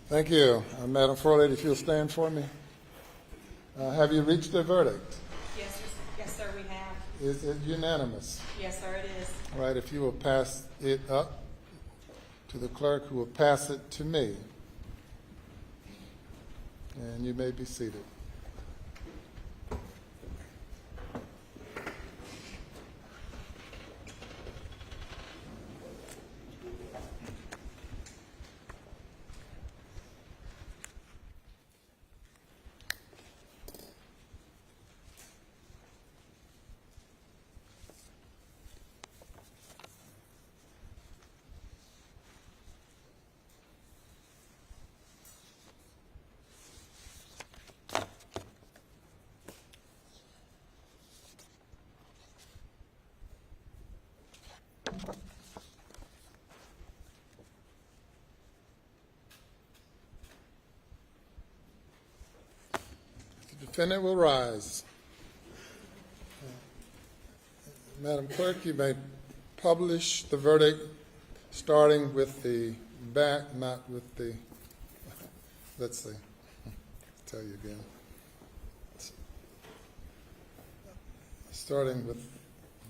Thank you. Madam Forelady, if you'll stand for me. Have you reached a verdict? Yes, sir, we have. Is it unanimous? Yes, sir, it is. All right, if you will pass it up to the clerk, who will pass it to me. And you may be seated. The defendant will rise. Madam Clerk, you may publish the verdict starting with the back, not with the, let's see, tell you again. Starting with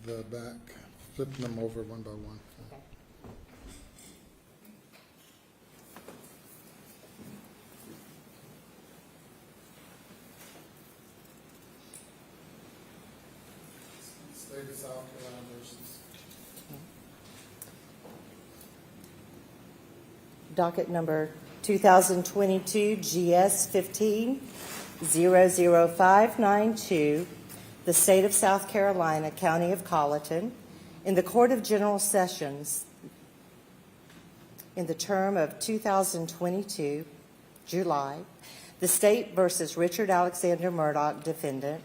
the back, flipping them over one by one. State of South Carolina versus. Docket number 2022 GS 15-00592, the State of South Carolina, County of Colleton, in the Court of General Sessions in the term of 2022, July, the State versus Richard Alexander Murdaugh, defendant,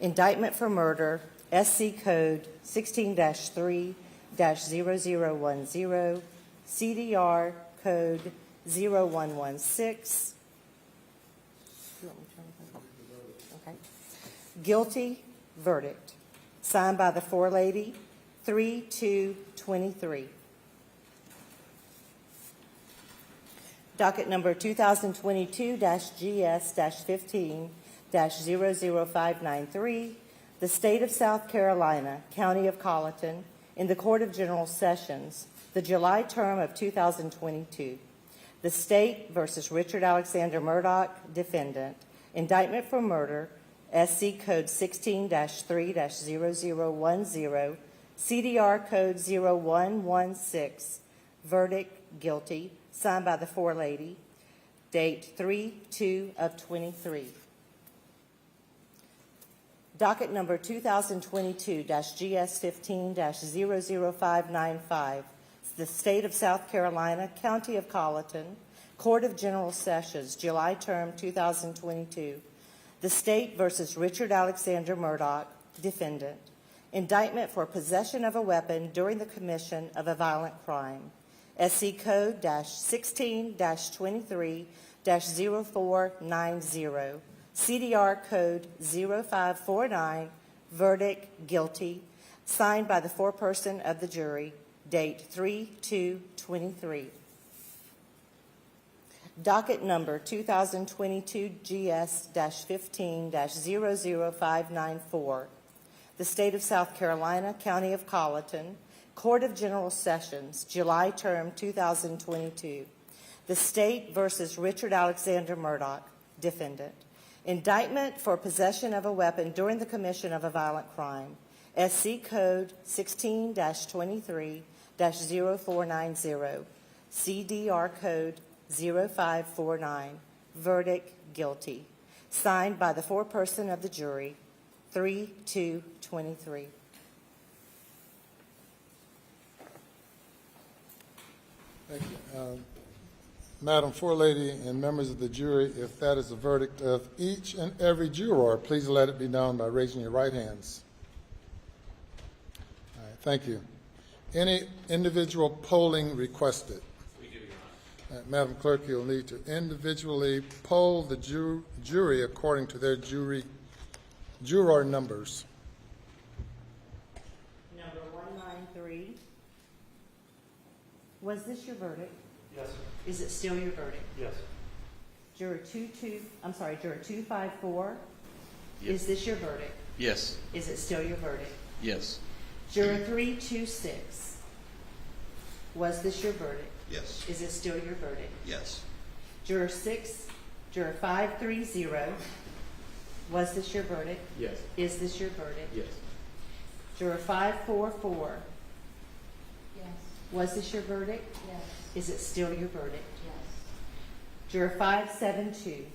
indictment for murder, SC Code 16-3-0010, CDR Code 0116. Okay. Guilty verdict. Signed by the forelady, 3/2/23. Docket number 2022 GS 15-00593. The State of South Carolina, County of Colleton, in the Court of General Sessions, the July term of 2022. The State versus Richard Alexander Murdaugh, defendant, indictment for murder, SC Code 16-3-0010, CDR Code 0116, verdict guilty, signed by the forelady, date 3/2/23. Docket number 2022 GS 15-00595, the State of South Carolina, County of Colleton, Court of General Sessions, July term 2022. The State versus Richard Alexander Murdaugh, defendant, indictment for possession of a weapon during the commission of a violent crime, SC Code -16-23-0490, CDR Code 0549, verdict guilty, signed by the foreperson of the jury, date 3/2/23. Docket number 2022 GS 15-00594, the State of South Carolina, County of Colleton, Court of General Sessions, July term 2022. The State versus Richard Alexander Murdaugh, defendant, indictment for possession of a weapon during the commission of a violent crime, SC Code 16-23-0490, CDR Code 0549, verdict guilty, signed by the foreperson of the jury, 3/2/23. Thank you. Madam Forelady and members of the jury, if that is the verdict of each and every juror, please let it be known by raising your right hands. All right, thank you. Any individual polling requested? We do, Your Honor. Madam Clerk, you'll need to individually poll the jury according to their juror numbers. Number 193. Was this your verdict? Yes, sir. Is it still your verdict? Yes. Juror 254, Yes. is this your verdict? Yes. Is it still your verdict? Yes. Juror 326, was this your verdict? Yes. Is it still your verdict? Yes. Juror 530, was this your verdict? Yes. Is this your verdict? Yes. Juror 544, Yes. was this your verdict? Yes. Is it still your verdict? Yes. Juror 572,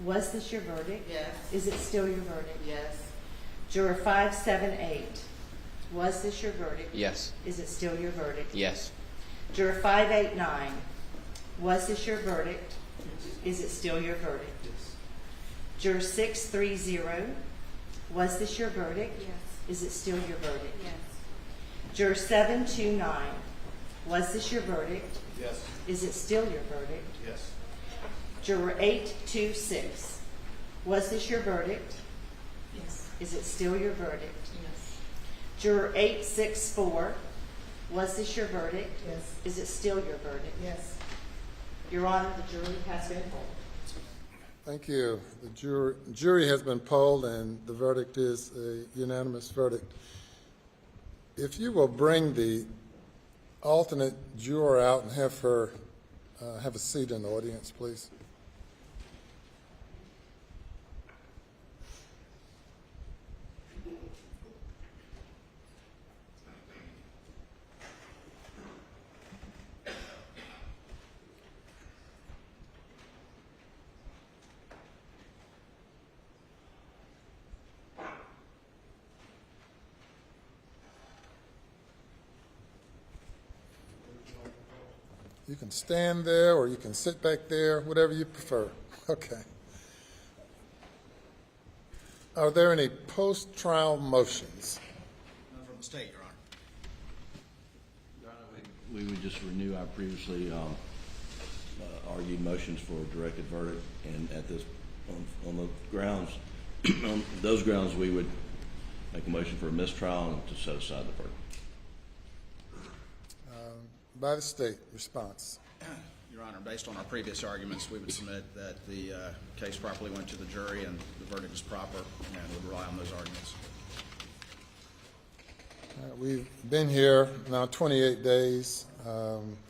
was this your verdict? Yes. Is it still your verdict? Yes. Juror 578, was this your verdict? Yes. Is it still your verdict? Yes. Juror 589, was this your verdict? Is it still your verdict? Yes. Juror 630, was this your verdict? Yes. Is it still your verdict? Yes. Juror 729, was this your verdict? Yes. Is it still your verdict? Yes. Juror 826, was this your verdict? Yes. Is it still your verdict? Yes. Juror 864, was this your verdict? Yes. Is it still your verdict? Yes. Your Honor, the jury has been polled. Thank you. The jury has been polled, and the verdict is a unanimous verdict. If you will bring the alternate juror out and have her have a seat in the audience, please. You can stand there or you can sit back there, whatever you prefer. Okay. Are there any post-trial motions? None from the state, Your Honor. We would just renew our previously argued motions for a directed verdict, and at this, on the grounds, on those grounds, we would make a motion for a mistrial and to set aside the verdict. By the state, response. Your Honor, based on our previous arguments, we would submit that the case properly went to the jury and the verdict is proper, and would rely on those arguments. We've been here now 28 days,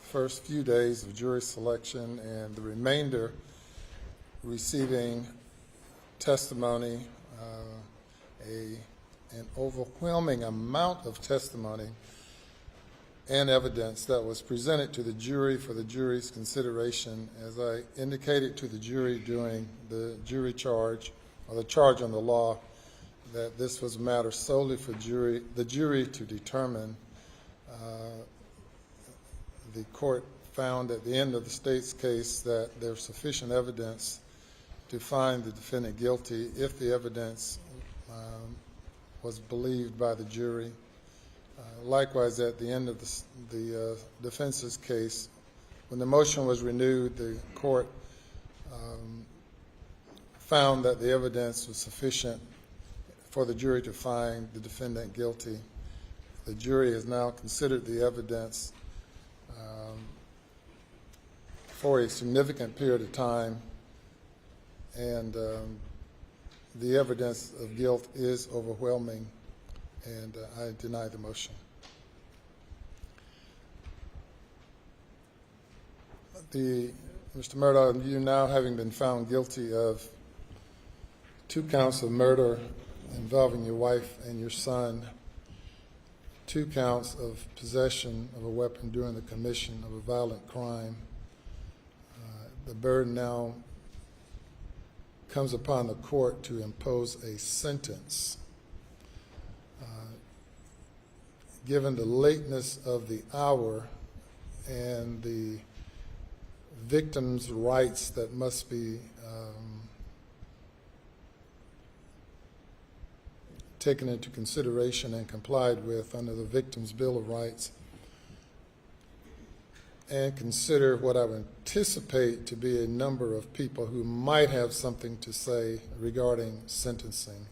first few days of jury selection, and the remainder receiving testimony, an overwhelming amount of testimony and evidence that was presented to the jury for the jury's consideration. As I indicated to the jury during the jury charge, or the charge on the law, that this was a matter solely for the jury to determine. The court found at the end of the state's case that there's sufficient evidence to find the defendant guilty if the evidence was believed by the jury. Likewise, at the end of the defense's case, when the motion was renewed, the court found that the evidence was sufficient for the jury to find the defendant guilty. The jury has now considered the evidence for a significant period of time, and the evidence of guilt is overwhelming, and I deny the motion. Mr. Murdaugh, you now having been found guilty of 2 counts of murder involving your wife and your son, 2 counts of possession of a weapon during the commission of a violent crime, the burden now comes upon the court to impose a sentence. Given the lateness of the hour and the victim's rights that must be taken into consideration and complied with under the Victim's Bill of Rights, and consider what I would anticipate to be a number of people who might have something to say regarding sentencing,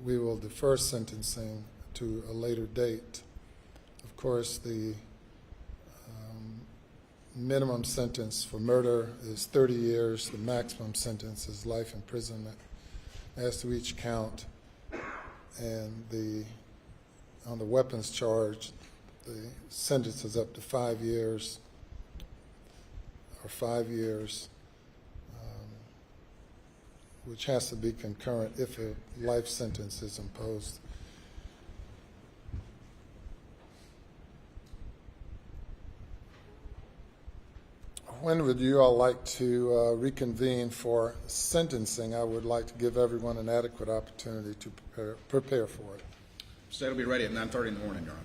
we will defer sentencing to a later date. Of course, the minimum sentence for murder is 30 years. The maximum sentence is life imprisonment as to each count. And on the weapons charge, the sentence is up to 5 years, which has to be concurrent if a life sentence is imposed. When would you all like to reconvene for sentencing? I would like to give everyone an adequate opportunity to prepare for it. State will be ready at 9:30 in the morning, Your Honor.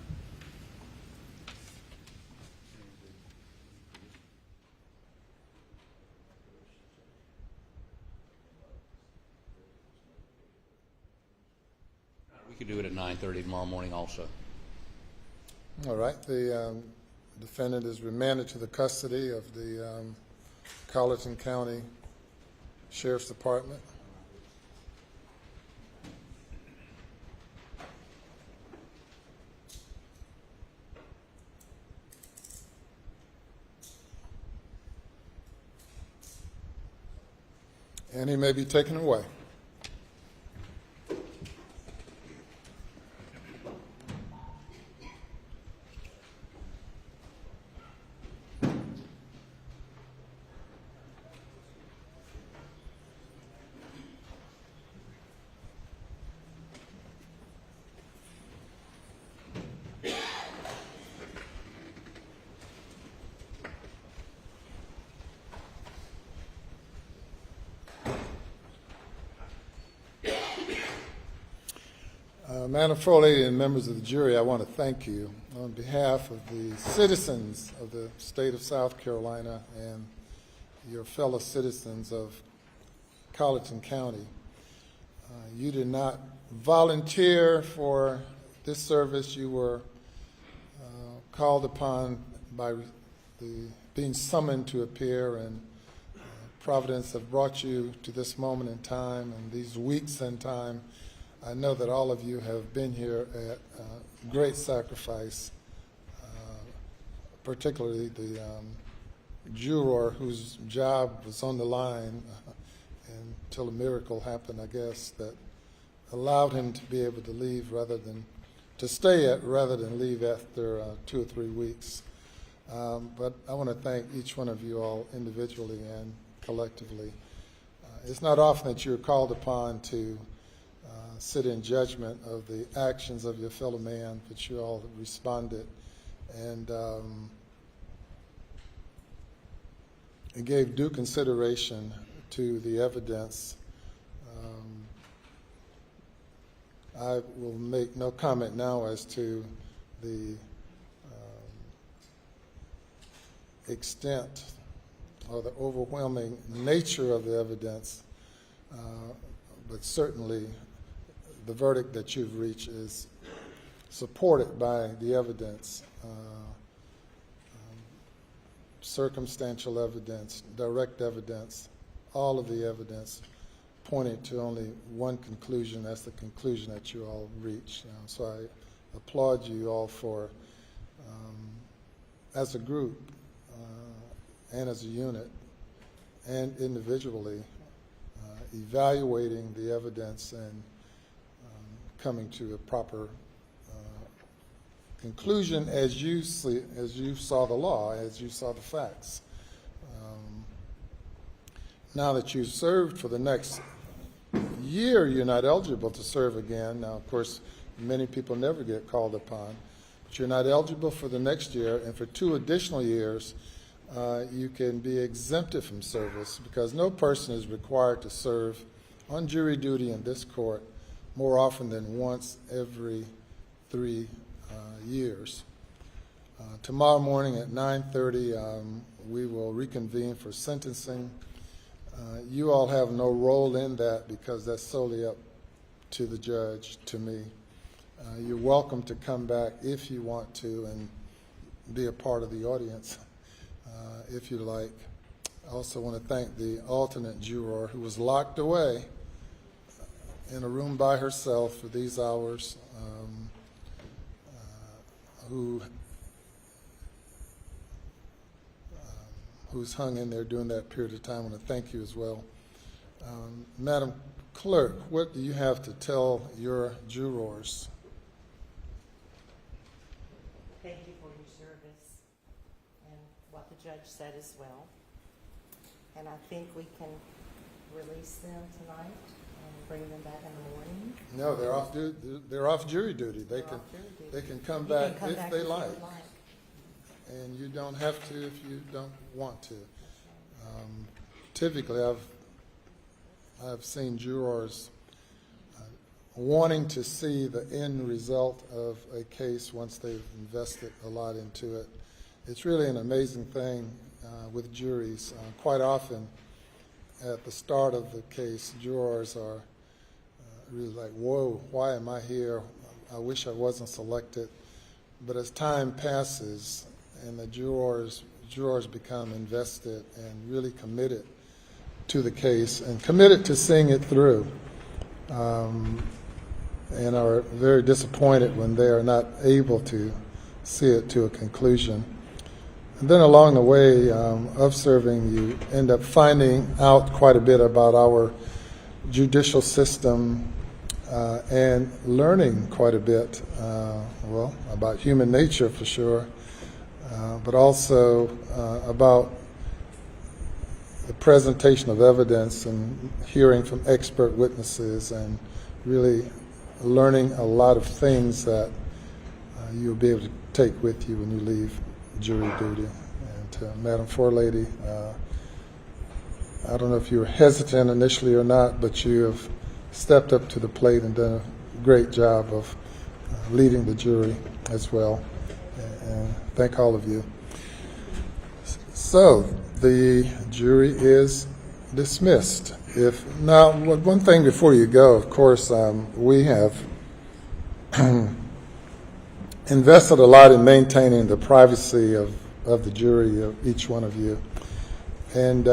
We could do it at 9:30 tomorrow morning also. All right. The defendant is remanded to the custody of the Colleton County Sheriff's Department. And he may be taken away. Madam Floor Lady and members of the jury, I want to thank you on behalf of the citizens of the state of South Carolina and your fellow citizens of Colleton County. You did not volunteer for this service. You were called upon by being summoned to appear, and Providence have brought you to this moment in time and these weeks in time. I know that all of you have been here at great sacrifice, particularly the juror whose job was on the line until a miracle happened, I guess, that allowed him to be able to leave rather than leave after 2 or 3 weeks. But I want to thank each one of you all individually and collectively. It's not often that you're called upon to sit in judgment of the actions of your fellow man, but you all responded and it gave due consideration to the evidence. I will make no comment now as to the extent or the overwhelming nature of the evidence, but certainly the verdict that you've reached is supported by the evidence, circumstantial evidence, direct evidence, all of the evidence pointing to only one conclusion. That's the conclusion that you all reached. So I applaud you all for, as a group and as a unit and individually, evaluating the evidence and coming to a proper conclusion as you saw the law, as you saw the facts. Now that you've served for the next year, you're not eligible to serve again. Now, of course, many people never get called upon, but you're not eligible for the next year, and for 2 additional years, you can be exempted from service because no person is required to serve on jury duty in this court more often than once every 3 years. Tomorrow morning at 9:30, we will reconvene for sentencing. You all have no role in that because that's solely up to the judge, to me. You're welcome to come back if you want to and be a part of the audience if you like. I also want to thank the alternate juror who was locked away in a room by herself for these hours, who who's hung in there during that period of time. I want to thank you as well. Madam Clerk, what do you have to tell your jurors? Thank you for your service and what the judge said as well. And I think we can release them tonight and bring them back in the morning. No, they're off jury duty. They can come back if they like. And you don't have to if you don't want to. Typically, I've seen jurors wanting to see the end result of a case once they've invested a lot into it. It's really an amazing thing with juries. Quite often, at the start of the case, jurors are really like, whoa, why am I here? I wish I wasn't selected. But as time passes and the jurors become invested and really committed to the case and committed to seeing it through, and are very disappointed when they are not able to see it to a conclusion. And then along the way of serving, you end up finding out quite a bit about our judicial system and learning quite a bit, well, about human nature for sure, but also about the presentation of evidence and hearing from expert witnesses and really learning a lot of things that you'll be able to take with you when you leave jury duty. And to Madam Forelady, I don't know if you were hesitant initially or not, but you have stepped up to the plate and done a great job of leading the jury as well. And thank all of you. So the jury is dismissed. Now, one thing before you go, of course, we have invested a lot in maintaining the privacy of the jury, of each one of you. And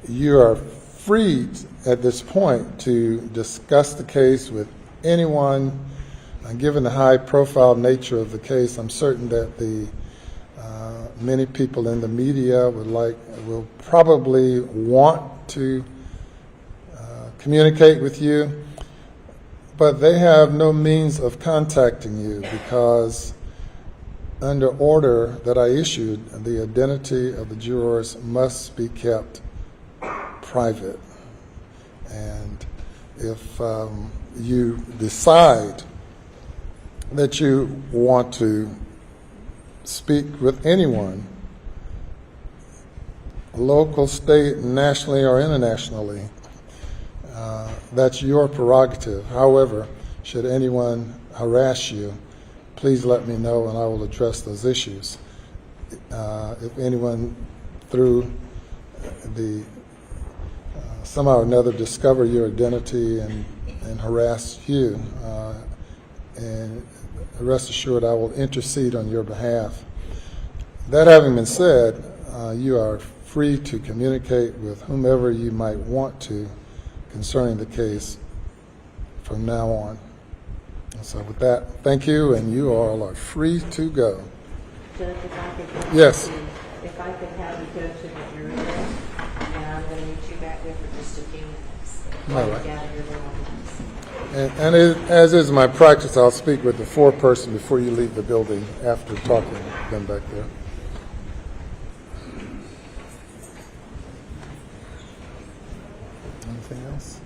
you are free at this point to discuss the case with anyone. Given the high-profile nature of the case, I'm certain that the many people in the media will probably want to communicate with you, but they have no means of contacting you because under order that I issued, the identity of the jurors must be kept private. And if you decide that you want to speak with anyone, local, state, nationally, or internationally, that's your prerogative. However, should anyone harass you, please let me know and I will address those issues. If anyone through the somehow or another discover your identity and harass you, and rest assured I will intercede on your behalf. That having been said, you are free to communicate with whomever you might want to concerning the case from now on. And so with that, thank you, and you all are free to go. Judge, if I could Yes. If I could have you go to the jury room, and I'm going to meet you back there for just a few minutes. All right. Gather your belongings. And as is my practice, I'll speak with the foreperson before you leave the building after talking to them back there. Anything else?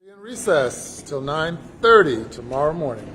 Be in recess till 9:30 tomorrow morning.